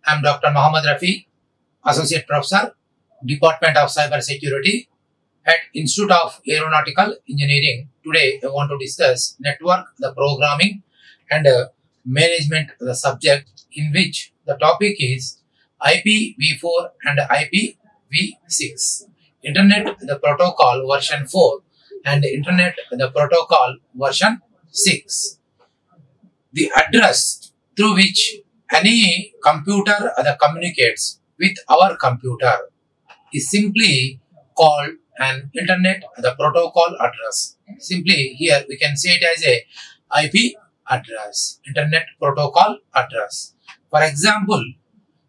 I am Dr. Mohammad Rafi, Associate Professor, Department of Cyber Security at Institute of Aeronautical Engineering. Today, I want to discuss network, the programming and management, the subject, in which the topic is IPv4 and IPv6. Internet, the protocol version 4 and Internet, the protocol version 6. The address through which any computer communicates with our computer is simply called an Internet the protocol address. Simply here we can say it as a IP address, Internet protocol address. For example,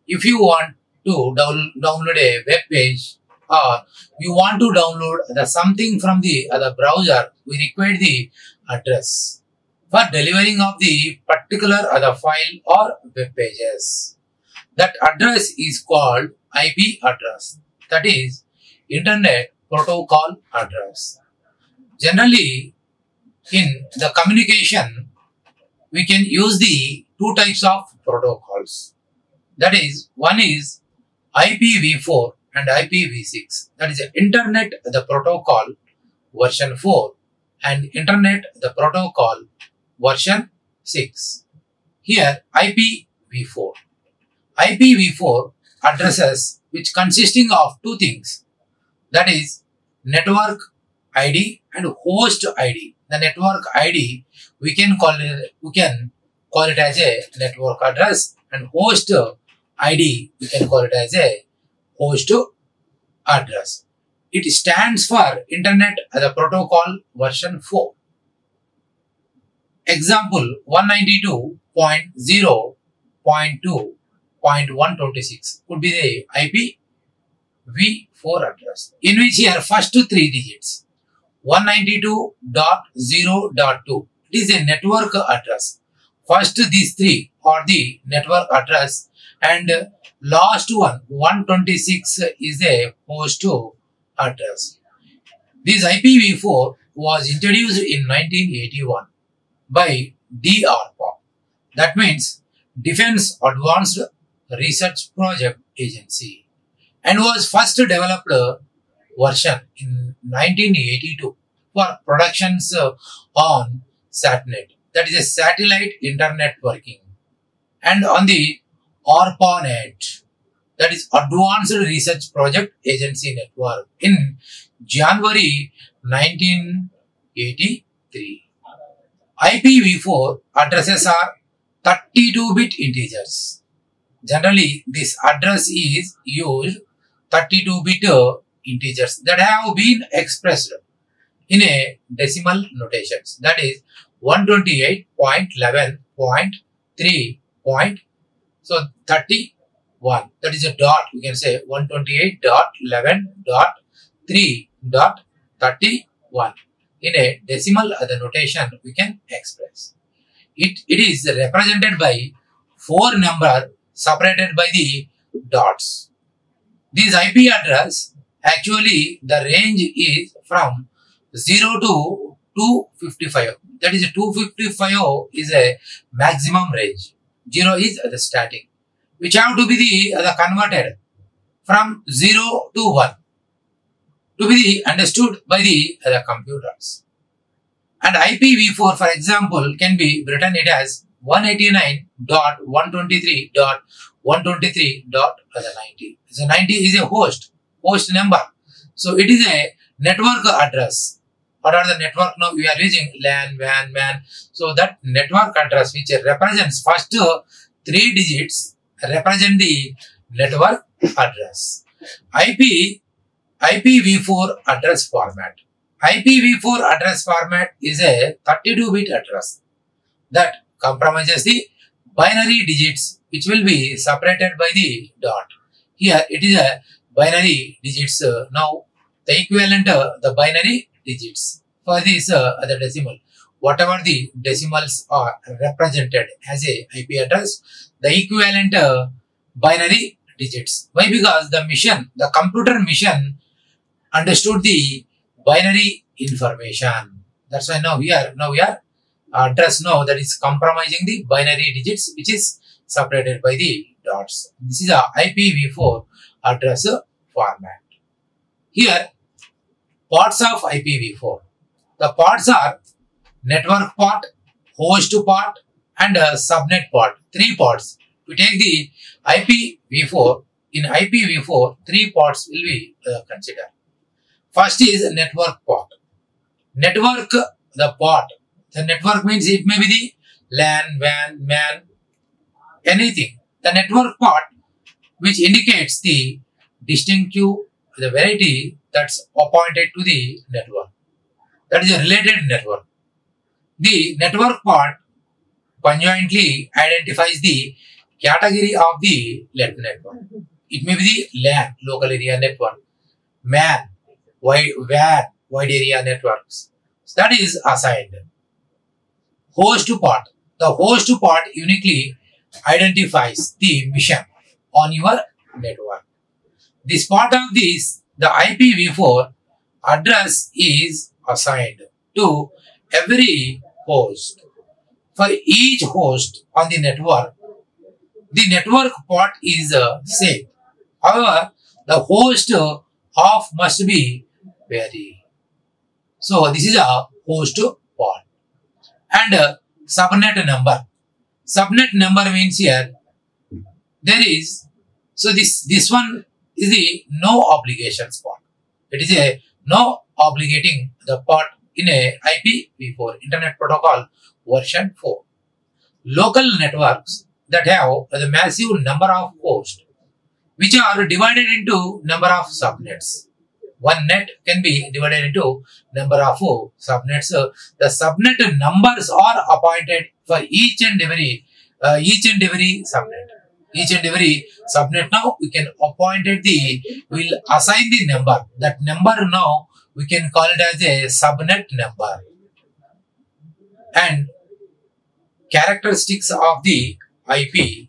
if you want to download a web page or you want to download something from the browser, we require the address for delivering of the particular file or web pages. That address is called IP address, that is Internet protocol address. Generally, in the communication, we can use the two types of protocols. That is, one is IPv4 and IPv6. That is Internet the protocol version 4 and Internet the protocol version 6. Here IPv4. IPv4 addresses which consisting of two things, that is network ID and host ID. The network ID we can call it as a network address, and host ID we can call it as a host address. It stands for Internet the protocol version 4. Example 192.0.2.126 could be the IPv4 address, in which here first three digits 192.0.2. It is a network address. First these three are the network address and last one 126 is a host address. This IPv4 was introduced in 1981 by DARPA, that means Defense Advanced Research Project Agency, and was first developed version in 1982 for productions on SATNet, that is a satellite internet working, and on the ARPANET, that is Advanced Research Project Agency Network, in January 1983. IPv4 addresses are 32-bit integers. Generally, this address is used 32-bit integers that have been expressed in a decimal notations, that is 128.11.3. So 31, that is a dot, we can say 128.11.3.31. In a decimal notation we can express. It is represented by 4 numbers separated by the dots. This IP address, actually the range is from 0 to 255. That is 255 is a maximum range. 0 is the starting, which have to be the converted from 0 to 1 to be understood by the computers. And IPv4, for example, can be written it as 189.123.123.90. So 90 is a host number. So it is a network address. What are the network now? We are using LAN, WAN, MAN. So that network address which represents first 3 digits represent the network address. IPv4 address format. IPv4 address format is a 32-bit address that comprises the binary digits which will be separated by the dot. Here it is a binary digits. Now the equivalent the binary digits for this the decimal. Whatever the decimals are represented as a IP address, the equivalent binary digits. Why? Because the computer mission understood the binary information. That's why now we are address now that is comprising the binary digits which is separated by the dots. This is a IPv4 address format. Here, parts of IPv4. The parts are network part, host part, and subnet part. 3 parts. We take the IPv4. In IPv4, 3 parts will be considered. First is network part. Network, the part. The network means it may be the LAN, WAN, MAN, anything. The network part, which indicates the distinctive, the variety that's appointed to the network. That is a related network. The network part conjointly identifies the category of the network. It may be the LAN, local area network, MAN, WAN, wide area networks. So that is assigned. Host part. The host part uniquely identifies the mission on your network. This part of this, the IPv4 address is assigned to every host. For each host on the network part is same. However, the host of must be vary. So this is a host part. And subnet number. Subnet number means here there is, so this one is the no obligations part. It is a no obligating the part in a IPv4 Internet Protocol version 4. Local networks that have the massive number of hosts which are divided into number of subnets. One net can be divided into number of subnets. The subnet numbers are appointed for each and every subnet. Each and every subnet now we can will assign the number. That number now we can call it as a subnet number. And characteristics of the IPv4.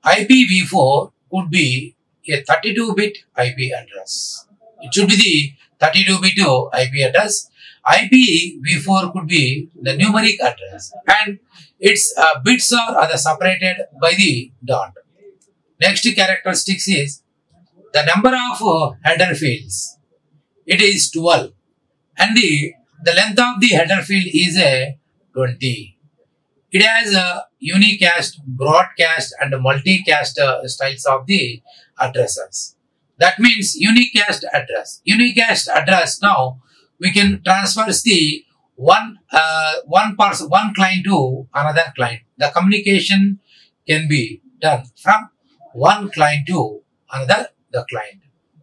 IPv4 could be a 32-bit IP address. It should be the 32-bit IP address. IPv4 could be the numeric address, and its bits are separated by the dot. Next characteristics is the number of header fields. It is 12, and the length of the header field is 20. It has a unicast, broadcast, and multicast styles of the addresses. That means unicast address. Unicast address, now we can transfer the one client to another client. The communication can be done from one client to another client.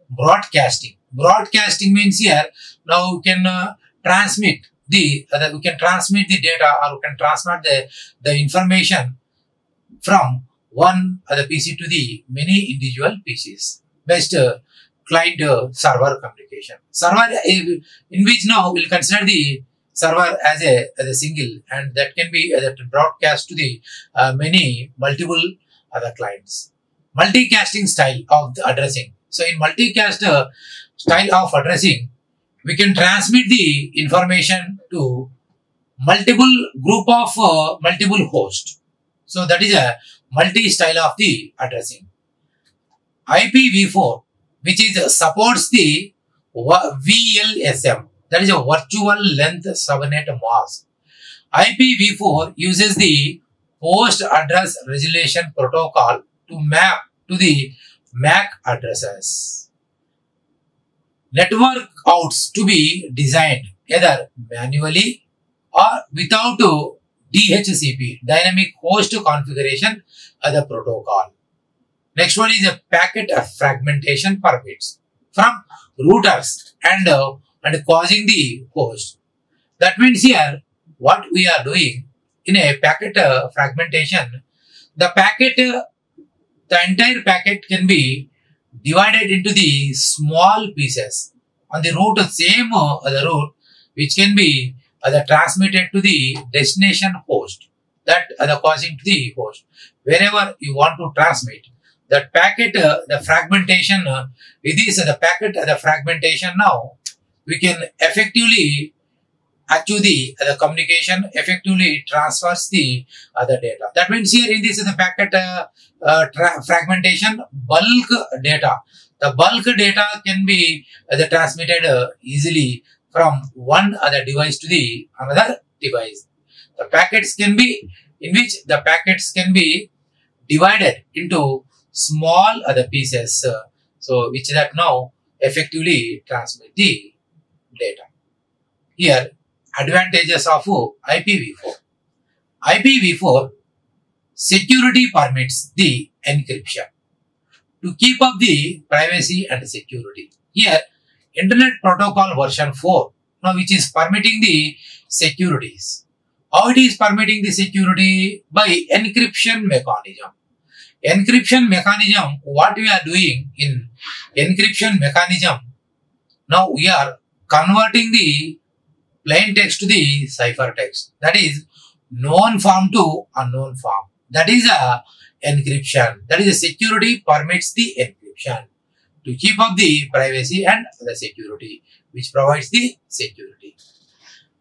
Broadcasting. Broadcasting means here now we can transmit the data, or we can transmit the information from one other PC to the many individual PCs. Best client server communication. Server in which now we'll consider the server as a single, and that can be broadcast to the multiple other clients. Multicasting style of the addressing. So in multicast style of addressing, we can transmit the information to multiple group of multiple hosts. So that is a multi-style of the addressing. IPv4, which is supports the VLSM, that is a virtual length subnet mask. IPv4 uses the host address resolution protocol to map to the MAC addresses. Network outs to be designed either manually or without DHCP, dynamic host configuration of the protocol. Next one is a packet fragmentation permits from routers and causing the host. That means here what we are doing in a packet fragmentation, the entire packet can be divided into the small pieces on the route, same the route, which can be transmitted to the destination host, that causing to the host. Wherever you want to transmit that packet, the fragmentation, with this the packet, the fragmentation, now we can effectively achieve the communication, effectively transfers the other data. That means here in this is the packet fragmentation, bulk data. The bulk data can be transmitted easily from one other device to the another device. The packets can be divided into small other pieces, so which that now effectively transmit the data. Here, advantages of IPv4. IPv4 security permits the encryption to keep up the privacy and security. Here, Internet Protocol version 4, now which is permitting the securities. How it is permitting the security? By encryption mechanism. Encryption mechanism, what we are doing in encryption mechanism, now we are converting the plain text to the ciphertext. That is known form to unknown form. That is a encryption. That is a security permits the encryption to keep up the privacy and the security, which provides the security.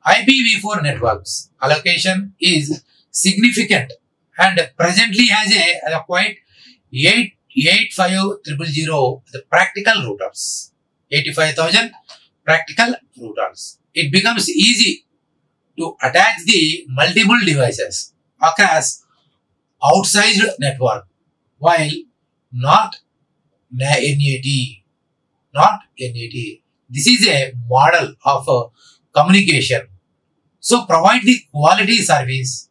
IPv4 networks allocation is significant and presently has a quite 85,000 the practical routers. 85,000 practical routers. It becomes easy to attach the multiple devices across outsized network while not NAT. This is a model of communication. So provide the quality service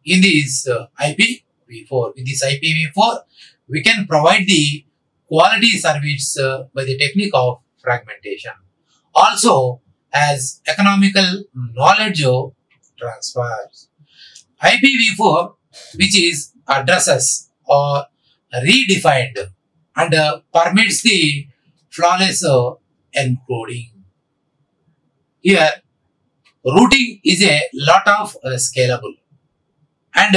in this IPv4. In this IPv4, we can provide the quality service by the technique of fragmentation. Also, as economical knowledge transfers. IPv4, which is addresses or redefined and permits the flawless encoding. Here, routing is a lot of scalable and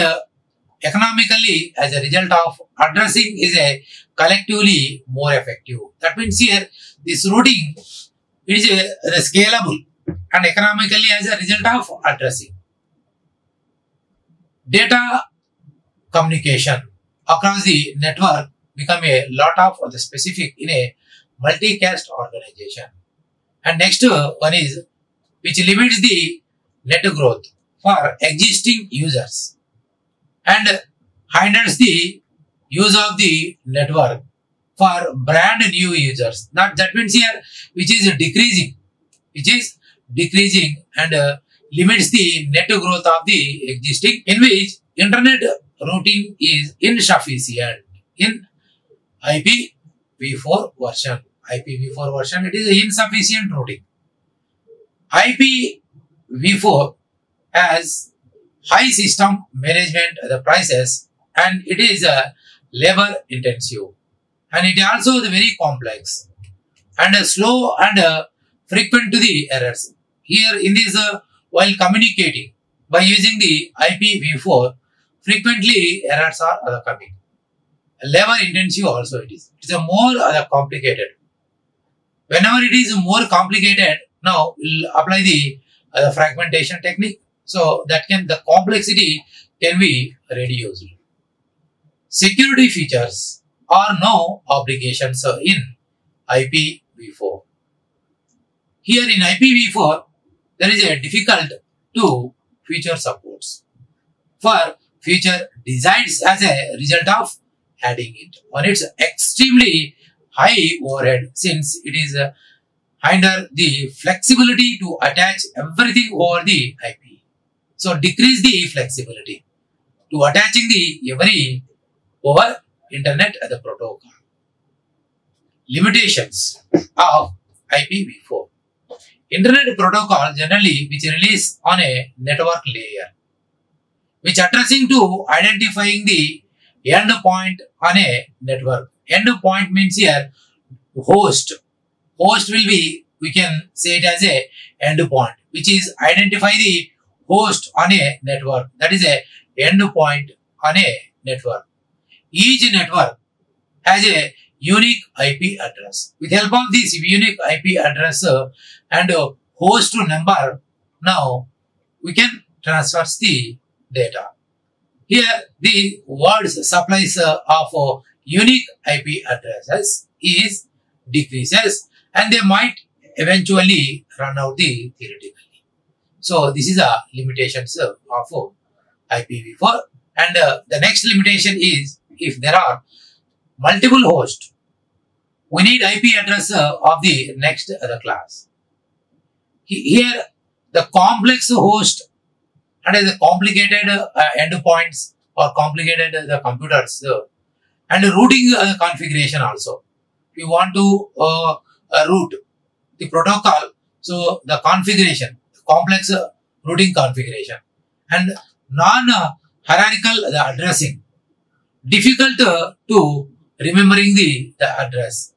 economically, as a result of addressing is a collectively more effective. That means here this routing is scalable and economically as a result of addressing. Data communication across the network become a lot of the specific in a multicast organization. And next one is which limits the net growth for existing users and hinders the use of the network for brand new users. Not that means here which is decreasing and limits the net growth of the existing, in which internet routing is insufficient in IPv4 version. IPv4 version, it is insufficient routing. IPv4 has high system management the prices and it is labor intensive and it is also very complex and slow and frequent to the errors. Here in this while communicating by using the IPv4, frequently errors are coming. Labor intensive also it is. It is a more complicated. Whenever it is more complicated, now we'll apply the fragmentation technique. So that the complexity can be reduced. Security features are no obligations in IPv4. Here in IPv4, there is a difficult to feature supports for feature designs as a result of adding it. And it's extremely high overhead since it is hinder the flexibility to attach everything over the IP. So decrease the flexibility to attaching the every over internet as a protocol. Limitations of IPv4. Internet protocol generally which release on a network layer, which addressing to identifying the endpoint on a network. Endpoint means here host. Host will be, we can say it as a endpoint, which is identify the host on a network. That is a endpoint on a network. Each network has a unique IP address. With help of this unique IP address and host number, now we can transfer the data. Here the world's supplies of unique IP addresses is decreases and they might eventually run out the theoretically. So this is the limitations of IPv4, and the next limitation is if there are multiple hosts, we need IP address of the next other class. Here the complex host and the complicated endpoints or complicated the computers and routing configuration also. We want to route the protocol, so the configuration, complex routing configuration, and non-hierarchical the addressing, difficult to remembering the address,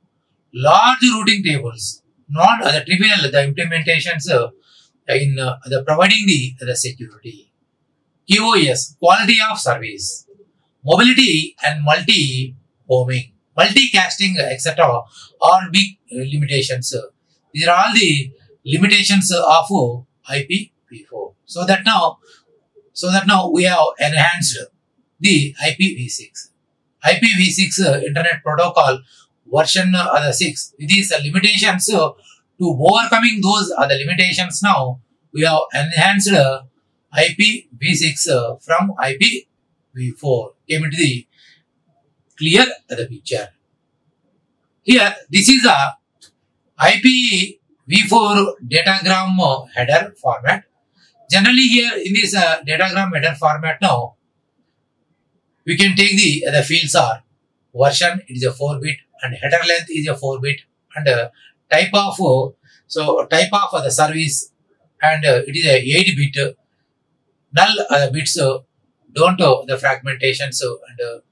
large routing tables, not the trivial the implementations in the providing the security, QoS, quality of service, mobility and multi-homing, multicasting, etc. are big limitations. These are all the limitations of IPv4. So that now we have enhanced the IPv6. IPv6 Internet Protocol version 6. These limitations to overcoming those other limitations. Now we have enhanced IPv6 from IPv4. Came into the clear the picture. Here this is a IPv4 datagram header format. Generally here in this datagram header format now, we can take the fields are version, it is a 4-bit, and header length is a 4-bit, and type of the service, and it is a 8-bit. Null bits don't the fragmentations, and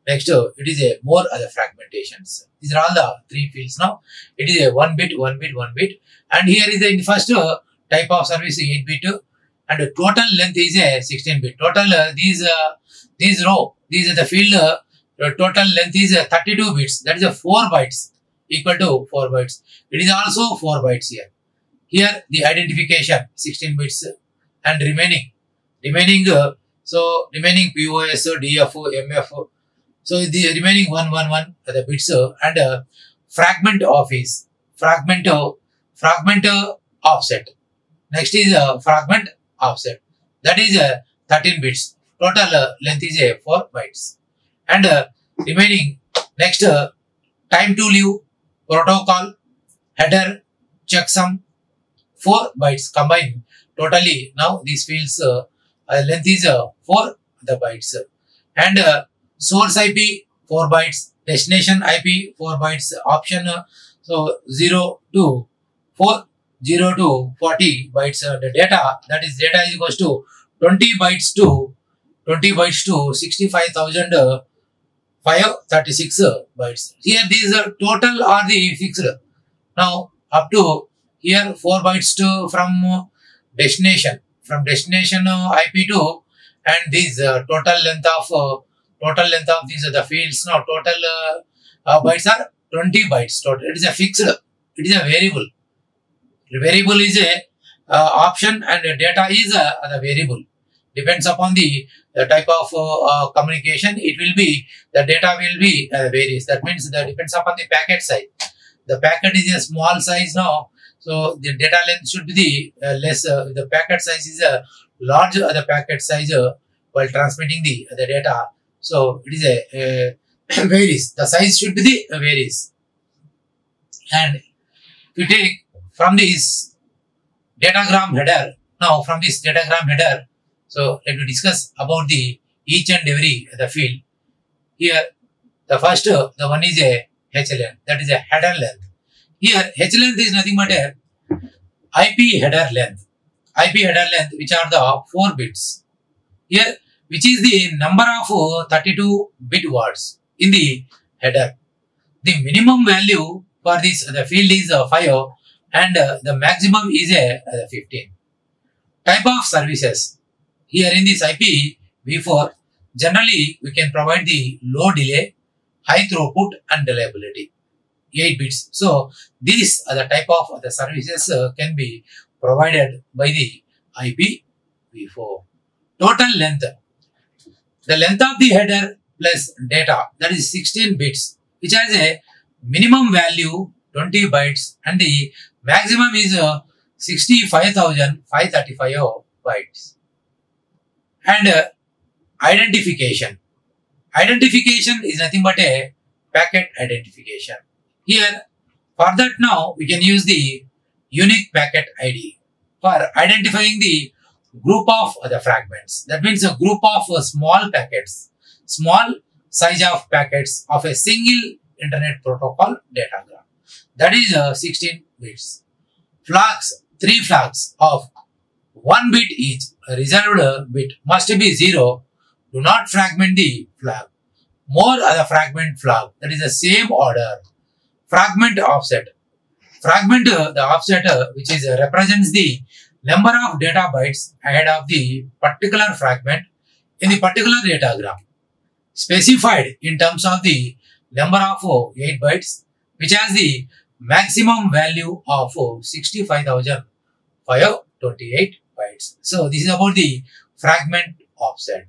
next it is a more other fragmentations. These are all the 3 fields now. It is a 1-bit, 1-bit, 1-bit, and here is the first type of service 8-bit, and the total length is a 16-bit. Total these row, these are the field total length is 32 bits. That is a 4 bytes equal to 4 bytes. It is also 4 bytes here. Here the identification 16 bits, and remaining remaining POS, DF, MF. So the remaining 111 the bits, and fragment office, fragment offset. Next is fragment offset. That is 13 bits. Total length is 4 bytes. And remaining next time to live, protocol, header, checksum, 4 bytes combined. Totally now these fields length is 4 the bytes, and source IP 4 bytes, destination IP 4 bytes, option so 0 to 4, 0 to 40 bytes. The data, that is data is equals to 20 bytes to 65,536 bytes. Here these total are the fixed. Now up to here 4 bytes to from destination IP to, and this total length of these are the fields. Now total bytes are 20 bytes total. It is a fixed. It is a variable. The variable is a option, and data is the variable. Depends upon the type of communication. It will be the data will be varies. That means that depends upon the packet size. The packet is a small size now, so the data length should be the less. The packet size is a large. The packet size while transmitting the data. So it is a varies. The size should be the varies. And if we take from this datagram header, now from this datagram header, so let me discuss about the each and every the field. Here the first the one is a H length, that is a header length. Here H length is nothing but a IP header length. IP header length, which are the 4 bits. Here, which is the number of 32 bit words in the header. The minimum value for this the field is 5, and the maximum is 15. Type of services. Here in this IPv4, generally we can provide the low delay, high throughput, and reliability. 8 bits. So these are the type of the services can be provided by the IPv4. Total length. The length of the header plus data, that is 16 bits, which has a minimum value 20 bytes and the maximum is 65,535 bytes. And identification. Identification is nothing but a packet identification. Here, for that now, we can use the unique packet ID for identifying the group of the fragments. That means a group of small packets, small size of packets of a single internet protocol datagram. That is 16 bits. Flags, 3 flags of 1 bit each. A reserved bit must be 0. Do not fragment the flag. More the fragment flag. That is the same order. Fragment offset. Fragment the offset which is represents the number of data bytes ahead of the particular fragment in the particular datagram, specified in terms of the number of 8 bytes, which has the maximum value of 65,528 bytes. So this is about the fragment offset.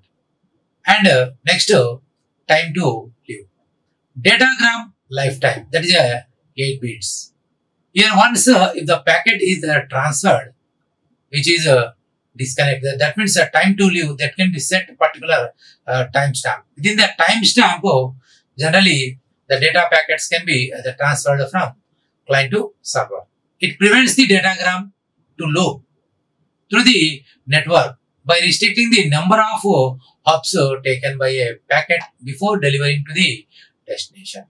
And next, time to live. Datagram lifetime, that is 8 bits. Here once if the packet is transferred, which is disconnected, that means a time to live that can be set particular timestamp. Within the timestamp, generally the data packets can be transferred from client to server. It prevents the datagram to loop through the network by restricting the number of hops taken by a packet before delivering to the destination.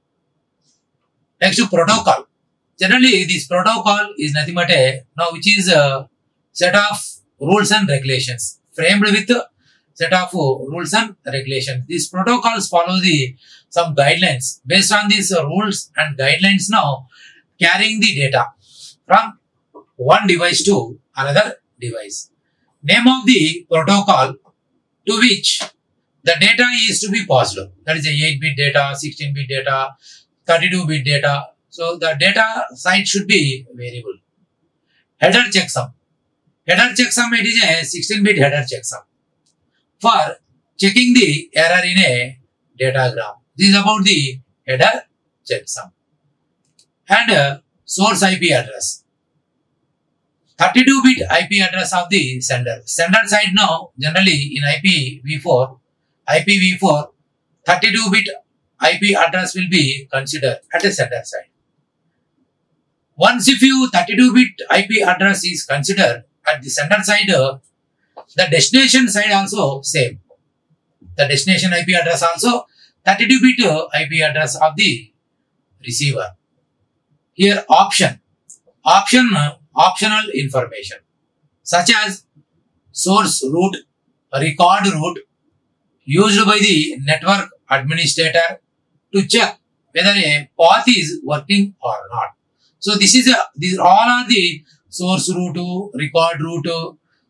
Next, protocol. Generally, this protocol is nothing but a which is a set of rules and regulations framed with a set of rules and regulations. These protocols follow some guidelines. Based on these rules and guidelines now, carrying the data from one device to another device. Name of the protocol to which the data is to be passed. That is a 8-bit data, 16-bit data, 32-bit data. So the data site should be variable. Header checksum. Header checksum, it is a 16-bit header checksum for checking the error in a datagram. This is about the header checksum. And source IP address. 32-bit IP address of the sender. Sender side now, generally in IPv4, 32-bit IP address will be considered at a sender side. Once if you 32-bit IP address is considered at the sender side, the destination side also same. The destination IP address also 32-bit IP address of the receiver. Here optional information such as source root, record root used by the network administrator to check whether a path is working or not. So these all are the source root, record root,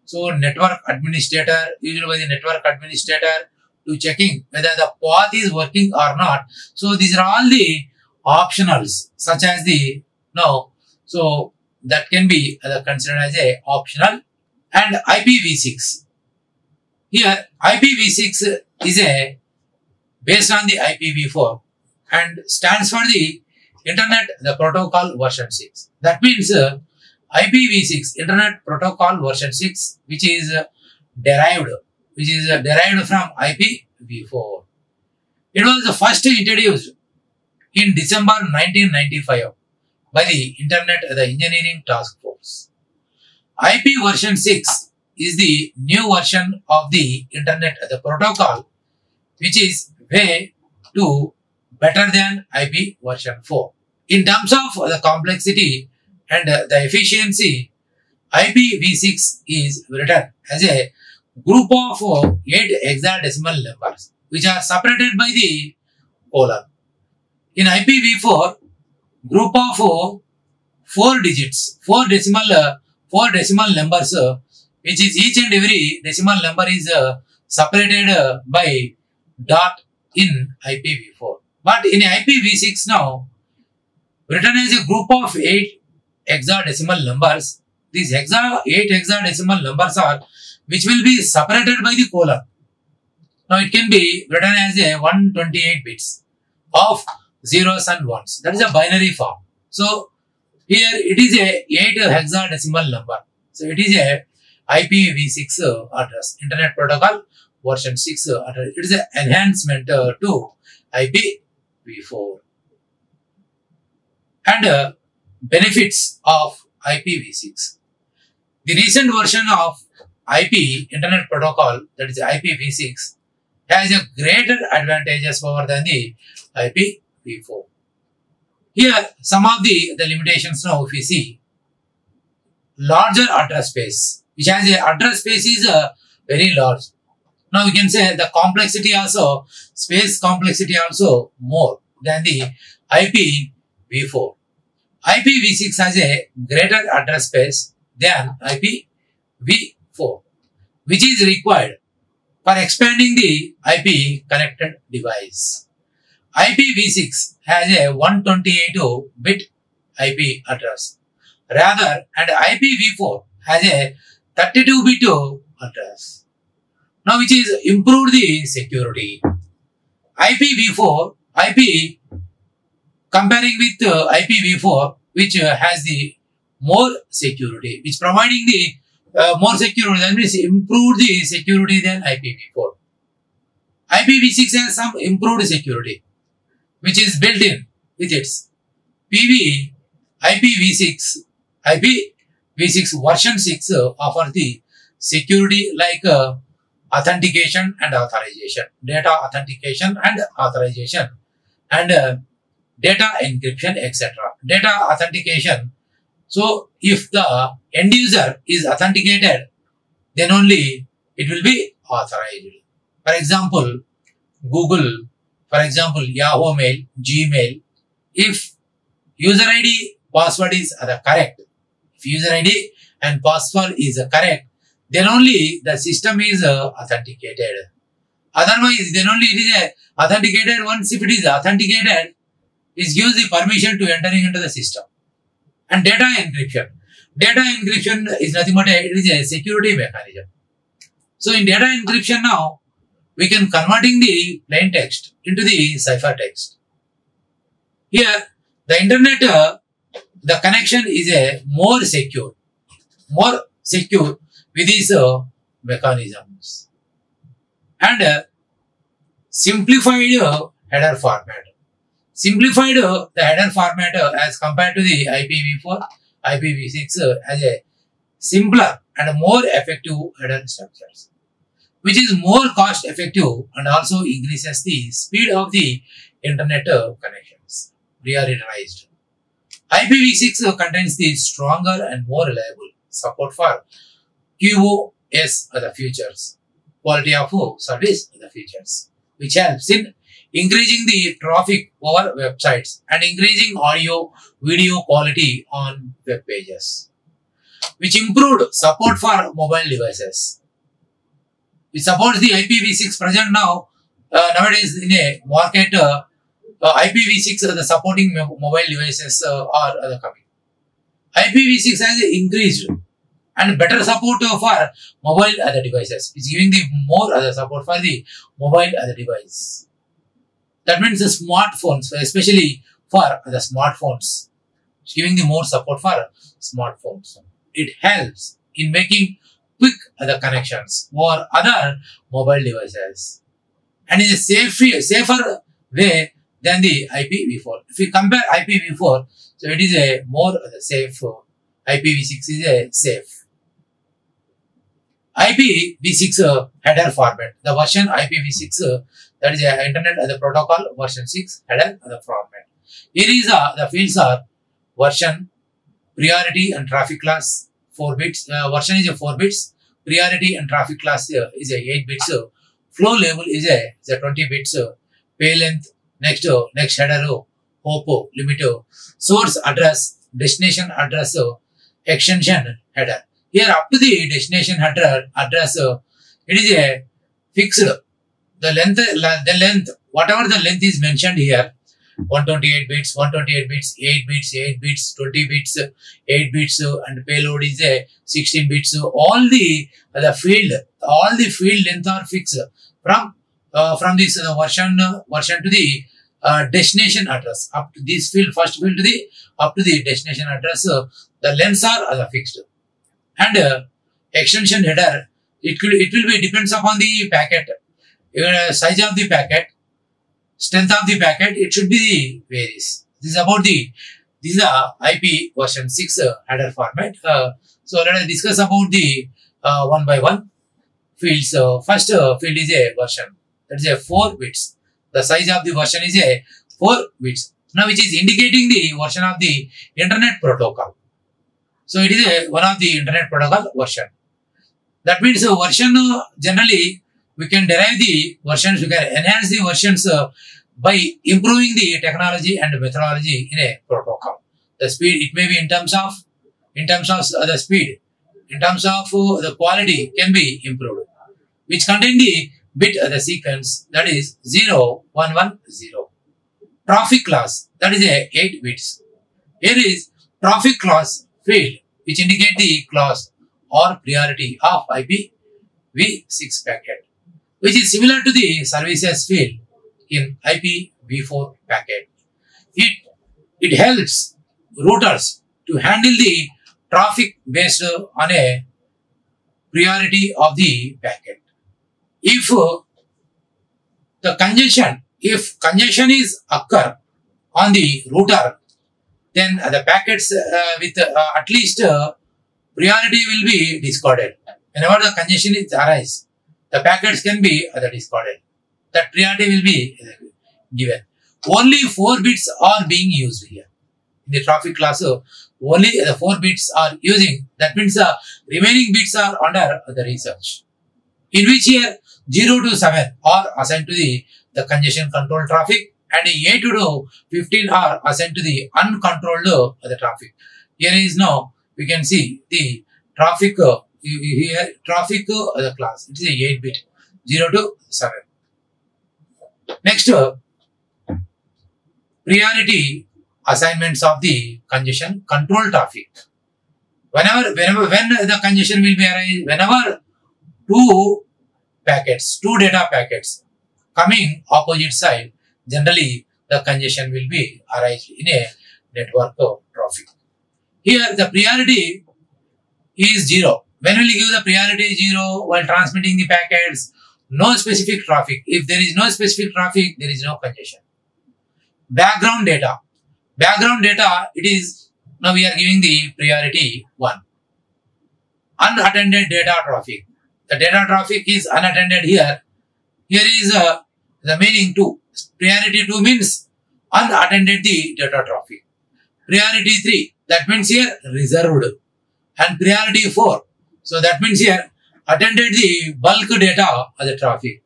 so network administrator used by the network administrator to checking whether the path is working or not. So these are all the optionals such as the so that can be considered as a optional. And IPv6. Here IPv6 is based on the IPv4 and stands for the Internet Protocol version 6. That means IPv6 Internet Protocol version 6, which is derived from IPv4. It was first introduced in December 1995 by the Internet Engineering Task Force. IP version 6 is the new version of the Internet Protocol, which is way better than IP version 4. In terms of the complexity and the efficiency, IPv6 is written as a group of 8 hexadecimal numbers, which are separated by the colon. In IPv4, group of 4 digits, 4 decimal numbers, which is each and every decimal number is separated by dot in IPv4. But in IPv6 now, written as a group of 8 hexadecimal numbers, these 8 hexadecimal numbers are which will be separated by the colon. Now it can be written as a 128 bits of zeros and ones. That is a binary form. So here it is a 8 hexadecimal number. So it is a IPv6 address, Internet Protocol version 6 address. It is an enhancement to IPv4. And benefits of IPv6. The recent version of Internet Protocol, that is IPv6, has a greater advantages over than the IPv4. Here, some of the limitations now, if we see, larger address space, which has a address space is very large. Now we can say the complexity also, space complexity also more than the IPv4. IPv6 has a greater address space than IPv4, which is required for expanding the IP connected device. IPv6 has a 128-bit IP address, rather, and IPv4 has a 32-bit address. Now, which is improved the security. IPv4, comparing with IPv4, which has the more security, which providing the more security, that means improved the security than IPv4. IPv6 has some improved security, which is built in with its IPv6 version 6 offers the security like authentication and authorization, data authentication and authorization, and data encryption, etc. Data authentication. So, if the end user is authenticated, then only it will be authorized. For example, Google, for example, Yahoo Mail, Gmail. If user ID, password is correct, if user ID and password is correct, then only the system is authenticated. Otherwise, then only it is authenticated. Once if it is authenticated, it gives the permission to entering into the system. And data encryption. Data encryption is nothing but it is a security mechanism. So in data encryption now, we can converting the plain text into the ciphertext. Here, the internet, the connection is a more secure with these mechanisms. And simplified header format. Simplified the header format as compared to the IPv4, IPv6 as a simpler and more effective header structures, which is more cost effective and also increases the speed of the internet connections. Prioritized. IPv6 contains the stronger and more reliable support for QoS other features, quality of service other features, which helps in increasing the traffic over websites and increasing audio video quality on web pages, which improved support for mobile devices. It supports the IPv6 present now. Nowadays in a market, IPv6 the supporting mobile devices are coming. IPv6 has increased and better support for mobile other devices. It's giving the more other support for the mobile other device. That means the smartphones, especially for the smartphones, it's giving the more support for smartphones. It helps in making quick other connections or other mobile devices, and is a safer way than the IPv4. If we compare IPv4, so it is a more safe. IPv6 is a safe. IPv6 header format. The version IPv6 that is a Internet as a Protocol version 6 header as a format. Here is the fields are version, priority and traffic class 4 bits. Version is a 4 bits. Priority and traffic class is a 8 bits. Flow level is a 20 bits. Pay length, next header, hope, limit, source address, destination address, extension header. Here up to the destination header address, it is a fixed. The length, whatever the length is mentioned here, 128 bits, 128 bits, 8 bits, 8 bits, 20 bits, 8 bits, and payload is a 16 bits. All the field length are fixed from this version to the destination address. Up to this field, first field to the up to the destination address, the lengths are fixed. And extension header, it will be depends upon the packet, size of the packet, strength of the packet. It should be the varies. This is the IP version 6 header format. So let us discuss about the one by one fields. First field is a version, that is a 4 bits. The size of the version is a 4 bits. Now, which is indicating the version of the internet protocol. So it is one of the internet protocol version. That means version generally we can derive the versions, we can enhance the versions by improving the technology and methodology in a protocol. The speed, it may be in terms of the speed, in terms of the quality can be improved, which contain the bit the sequence, that is 0, 1, 1, 0. Traffic class, that is a 8 bits. Here is traffic class field, which indicate the class or priority of IPv6 packet, which is similar to the services field in IPv4 packet. It helps routers to handle the traffic based on a priority of the packet. If congestion is occur on the router, then the packets with at least priority will be discarded. Whenever the congestion is arise, the packets can be discarded. That priority will be given. Only 4 bits are being used here. In the traffic class, only the 4 bits are using. That means the remaining bits are under the research. In which here 0 to 7 are assigned to the congestion control traffic, and 8 to 15 are assigned to the uncontrolled the traffic. Here is now we can see the traffic here the class. It is a 8 bit 0 to 7. Next, priority assignments of the congestion control traffic. When the congestion will be arise, whenever two data packets coming opposite side, generally the congestion will be arise in a network traffic. Here the priority is 0. When will you give the priority 0 while transmitting the packets? No specific traffic. If there is no specific traffic, there is no congestion. Background data. Background data, it is, now we are giving the priority 1. Unattended data traffic. The data traffic is unattended here. Here is the meaning 2. Priority 2 means unattended the data traffic. Priority 3, that means here reserved. And priority 4, so that means here attended the bulk data of the traffic.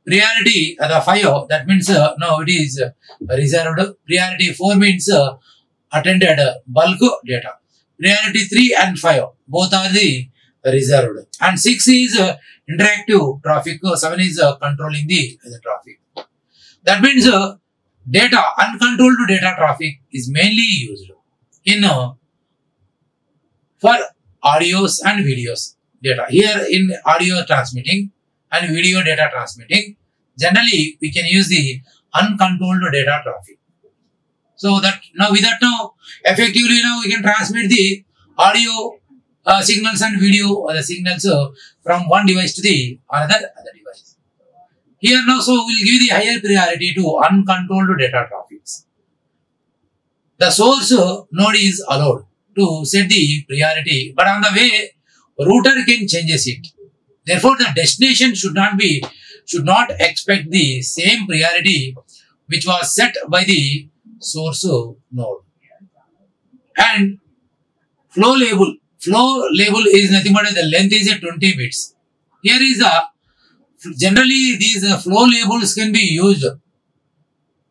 Priority the 5, that means now it is reserved. Priority 4 means attended bulk data. Priority 3 and 5, both are the reserved. And 6 is interactive traffic. 7 is controlling the traffic. That means data, uncontrolled data traffic is mainly used in for audios and videos data. Here in audio transmitting and video data transmitting, generally we can use the uncontrolled data traffic. So that now with that now effectively now we can transmit the audio signals and video signals from one device to the another device. Here now so we'll give the higher priority to uncontrolled data traffics. The source node is allowed to set the priority, but on the way router can changes it. Therefore, the destination should not expect the same priority which was set by the source node. And flow label. Flow label is nothing but the length is 20 bits. Here is generally these flow labels can be used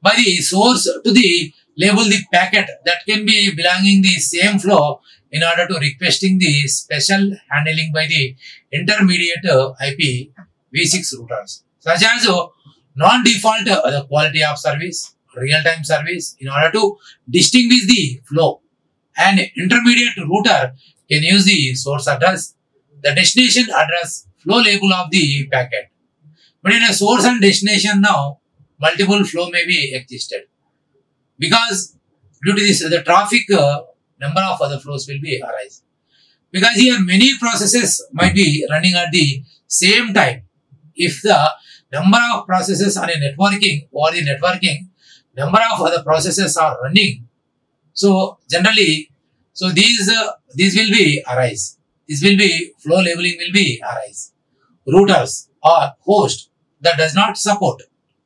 by the source to the label the packet that can be belonging the same flow in order to requesting the special handling by the intermediate IPv6 routers, such as non-default the quality of service, real-time service in order to distinguish the flow. An intermediate router can use the source address, the destination address, flow label of the packet. But in a source and destination now, multiple flow may be existed. Because due to this, the traffic number of other flows will be arise. Because here many processes might be running at the same time. If the number of processes on a networking or the networking, number of other processes are running. So generally, so these will be arise. This will be flow labeling will be arise. Routers or host that does not support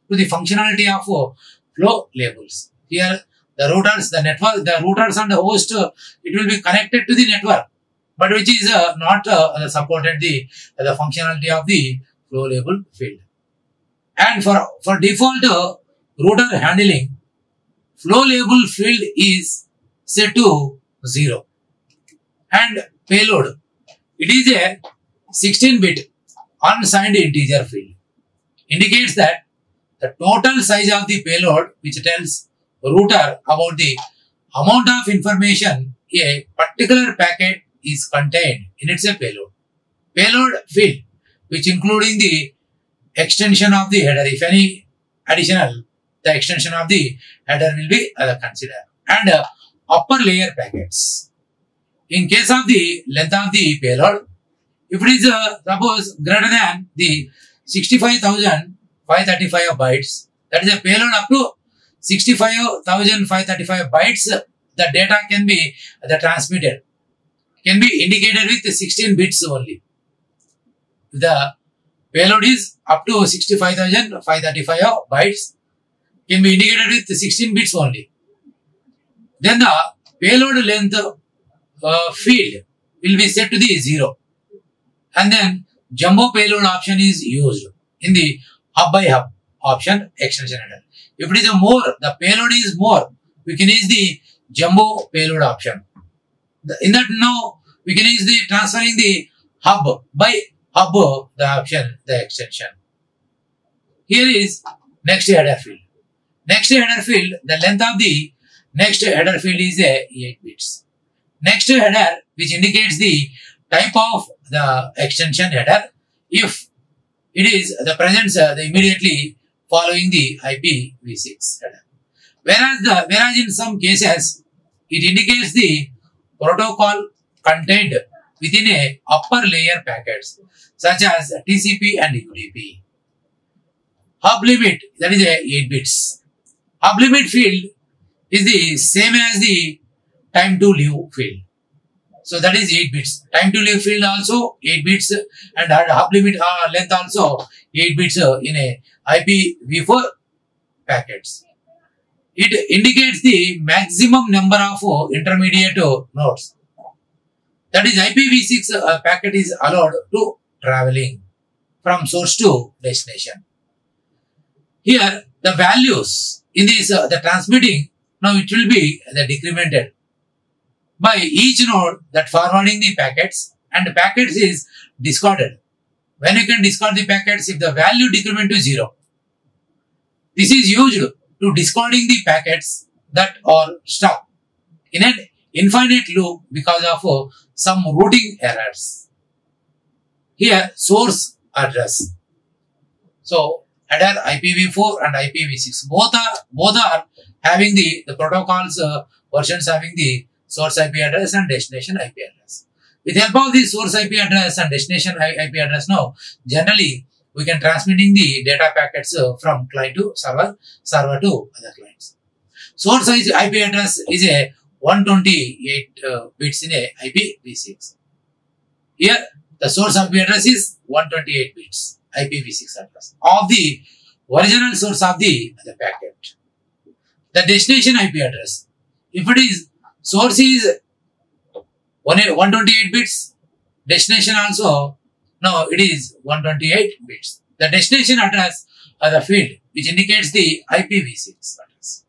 to the functionality of flow labels. Here the routers, the network, the routers and the host, it will be connected to the network, but which is not supported the functionality of the flow label field. And for default router handling, flow label field is set to 0. And payload, it is a 16-bit unsigned integer field. Indicates that the total size of the payload, which tells router about the amount of information a particular packet is contained in its payload. Payload field, which including the extension of the header, if any additional, the extension of the header will be considered. And upper layer packets. In case of the length of the payload, if it is suppose greater than the 65,535 bytes, that is a payload up to 65,535 bytes, the data can be transmitted, can be indicated with 16 bits only. The payload is up to 65,535 bytes, can be indicated with 16 bits only. Then the payload length field will be set to the 0. And then jumbo payload option is used in the hub by hub option extension header. If it is a more, the payload is more, we can use the jumbo payload option. In that now, we can use the transferring the hub by hub, the option, the extension. Here is next header field. Next header field, the length of the next header field is 8 bits. Next header, which indicates the type of the extension header, if it is the presence the immediately following the IPv6 header. Whereas in some cases, it indicates the protocol contained within a upper layer packets such as TCP and UDP. Hub limit, that is 8 bits. Hub limit field is the same as the time to live field. So that is 8 bits. Time to live field also 8 bits and hub limit length also 8 bits in a IPv4 packets. It indicates the maximum number of intermediate nodes. That is IPv6 packet is allowed to traveling from source to destination. Here the values in this the transmitting, now it will be decremented by each node that forwarding the packets, and the packets is discarded. When you can discard the packets, if the value decrement to 0. This is used to discarding the packets that are stuck in an infinite loop because of some routing errors. Here source address. So header IPv4 and IPv6 both are having the protocols versions having the source IP address and destination IP address. With help of the source IP address and destination IP address now, generally we can transmitting the data packets from client to server to other clients. Source IP address is a 128 bits in a IPv6. Here the source IP address is 128 bits IPv6 address of the original source of the packet. The destination IP address, if it is source is 128 bits, destination also, now it is 128 bits. The destination address are the field which indicates the IPv6 address.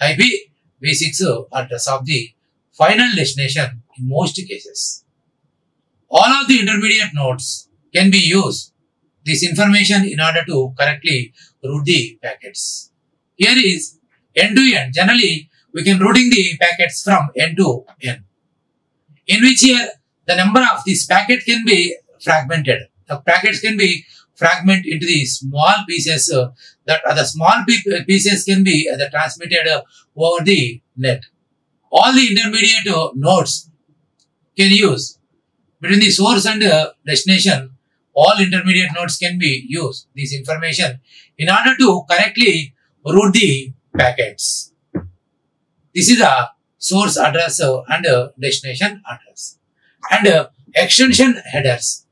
IPv6 address of the final destination in most cases. All of the intermediate nodes can be used this information in order to correctly route the packets. Here is end to end. Generally, we can routing the packets from end to end. In which here, the number of this packet can be fragmented. The packets can be fragmented into the small pieces that the small pieces can be transmitted over the net. All the intermediate nodes can use between the source and destination. All intermediate nodes can be used this information in order to correctly route the packets. This is the source address and destination address. And extension headers.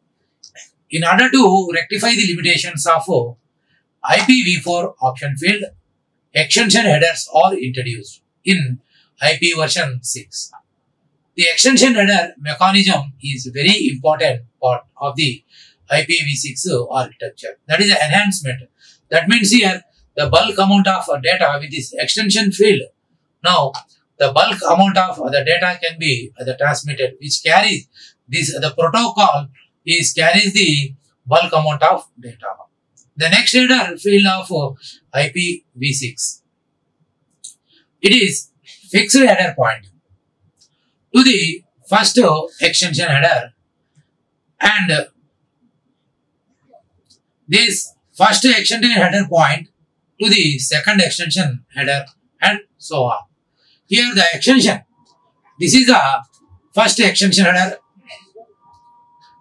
In order to rectify the limitations of IPv4 option field, extension headers are introduced in IP version 6. The extension header mechanism is very important part of the IPv6 architecture. That is an enhancement. That means here the bulk amount of data with this extension field. Now the bulk amount of the data can be transmitted, which carries this. The protocol carries the bulk amount of data. The next header field of IPv6. It is fixed header point to the first extension header, and this first extension header point to the second extension header, and so on. Here the extension, this is the first extension header,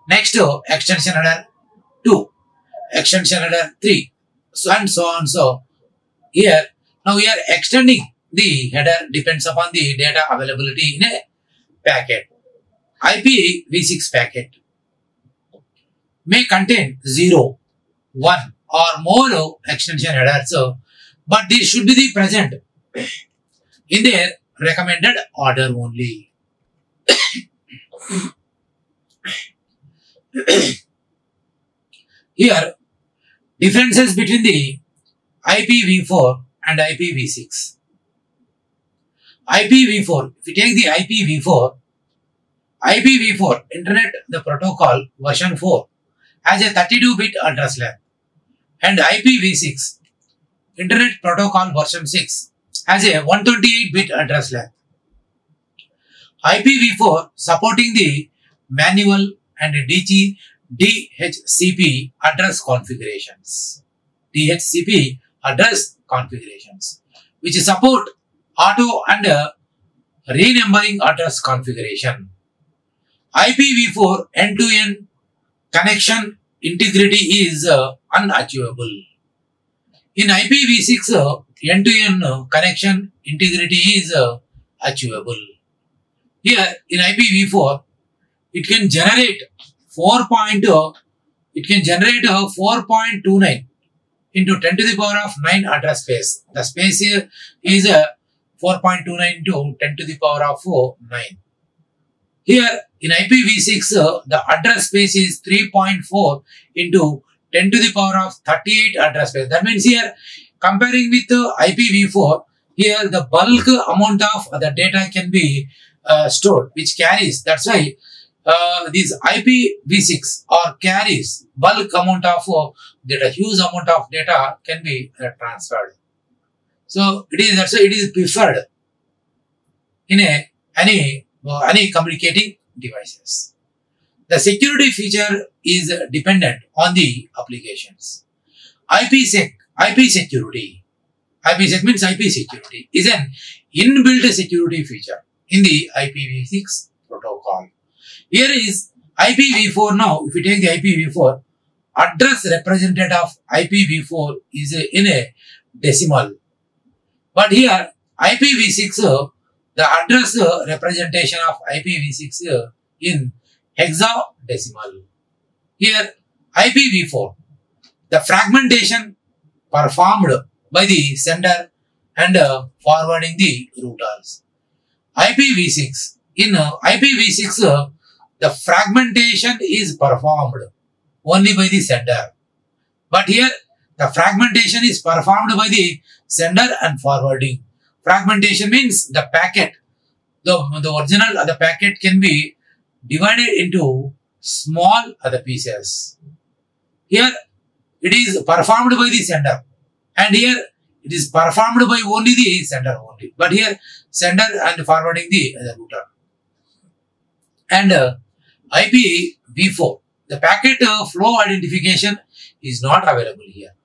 next extension header 2, extension header 3, so and so on. So here, now we are extending the header depends upon the data availability in a packet. IPv6 packet may contain 0, 1 or more extension headers, but these should be present in their recommended order only. Here, differences between the IPv4 and IPv6. IPv4, if you take the IPv4 Internet the Protocol version 4 has a 32-bit address length, and IPv6 Internet Protocol version 6 has a 128-bit address length. IPv4 supporting the manual and DHCP address configurations. DHCP address configurations, which support auto and renumbering address configuration. IPv4 end-to-end connection integrity is unachievable. In IPv6, end-to-end connection integrity is achievable. Here in IPv4, it can generate 4.29 into 10 to the power of 9 address space. The space here is 4.29 to 10 to the power of 9. Here in IPv6, the address space is 3.4 into 10 to the power of 38 address space. That means here, comparing with IPv4, here the bulk amount of the data can be stored, which carries. That's why this IPv6 or carries bulk amount of data, huge amount of data can be transferred. So that's why it is preferred in any communicating devices. The security feature is dependent on the applications. IPsec security. IPsec means IP security is an inbuilt security feature in the IPv6 protocol. Here is IPv4 now. If you take the IPv4, address representative of IPv4 is in a decimal. But here IPv6, the address representation of IPv6 in hexadecimal. Here IPv4, the fragmentation performed by the sender and forwarding the routers. IPv6, in IPv6, the fragmentation is performed only by the sender. But here the fragmentation is performed by the sender and forwarding. Fragmentation means the packet, the original the packet can be divided into small other pieces. Here it is performed by the sender, and here it is performed by only the sender only. But here sender and forwarding the router. And IPv4, the packet flow identification is not available here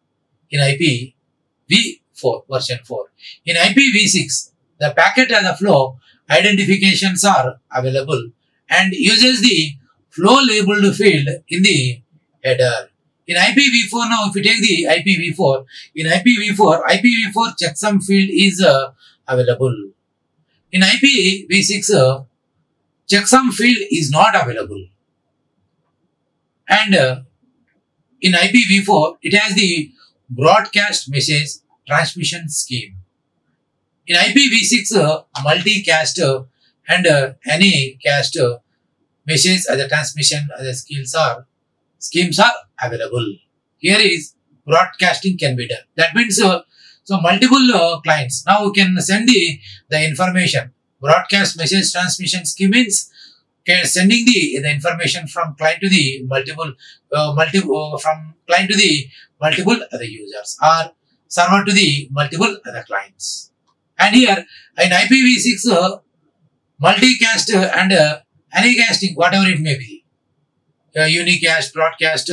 in IPv4 version 4. In IPv6, the packet and the flow identifications are available and uses the flow labeled field in the header. In IPv4 now, if we take the IPv4, in IPv4 checksum field is available. In IPv6, checksum field is not available. And in IPv4, it has the broadcast message transmission scheme. In IPv6, multicast and any cast message as a transmission as a schemes are available. Here is broadcasting can be done. That means so multiple clients. Now we can send the information. Broadcast message transmission scheme means sending the information from client to the multiple from client to the multiple other users or server to the multiple other clients. And here in IPv6, multicast and any casting, whatever it may be, unicast, broadcast,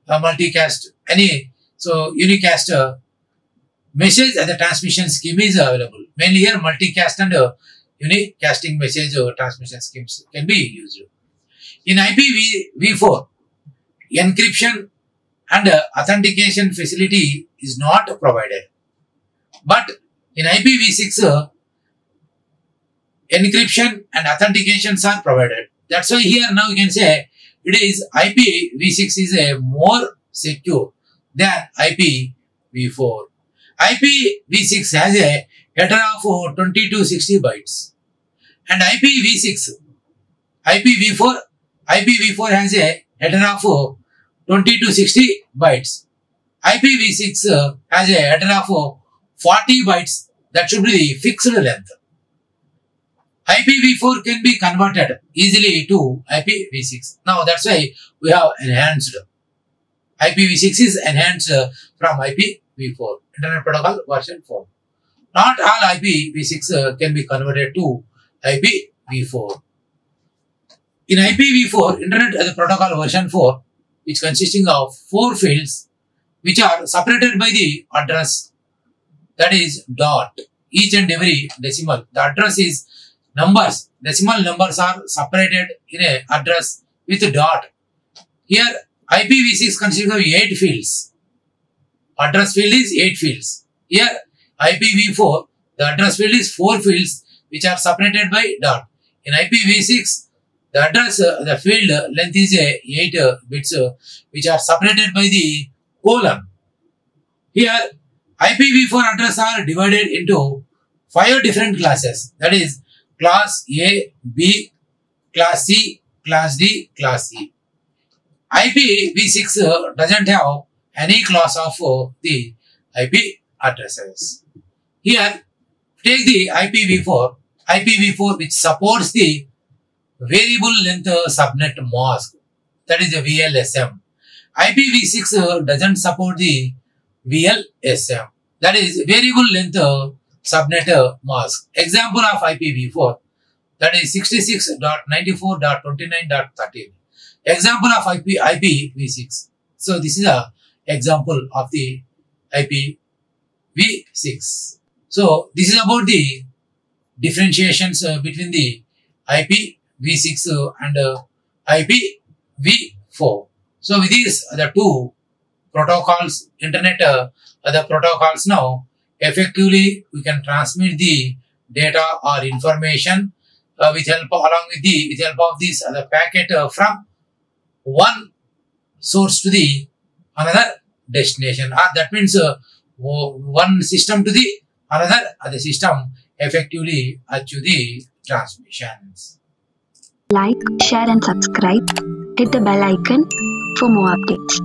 multicast, any. So unicast message and the transmission scheme is available. Mainly here multicast and unicasting message transmission schemes can be used. In IPv4, encryption and authentication facility is not provided. But in IPv6, encryption and authentications are provided. That's why here now you can say it is IPv6 is a more secure than IPv4. IPv6 has a header of 2260 bytes. And IPv4 has a header of 2260 bytes. IPv6 has a header of 40 bytes. That should be the fixed length. IPv4 can be converted easily to IPv6. Now that's why we have enhanced. IPv6 is enhanced from IPv4, Internet Protocol version 4. Not all IPv6 can be converted to IPv4. In IPv4, Internet Protocol version 4, which consisting of 4 fields, which are separated by the address, that is dot. Each and every decimal, the address is numbers. Decimal numbers are separated in a address with dot. Here IPv6 consists of 8 fields. Address field is 8 fields. Here IPv4, the address field is 4 fields which are separated by dot. In IPv6, the address, the field length is 8 bits which are separated by the colon. Here IPv4 address are divided into 5 different classes. That is class A, B, class C, class D, class E. IPv6 doesn't have any class of the IP addresses. Here, take the IPv4 which supports the variable length subnet mask, that is a VLSM. IPv6 doesn't support the VLSM, that is variable length subnet mask. Example of IPv4, that is 66.94.29.13. Example of IPv6. So this is a example of the IPv6. So this is about the differentiations between the IPv6 and IPv4. So with these the two protocols, internet the protocols now, effectively we can transmit the data or information with help of this the packet from one source to the another destination. That means one system to the another system effectively achieve the transmissions. Like, share and subscribe. Hit the bell icon for more updates.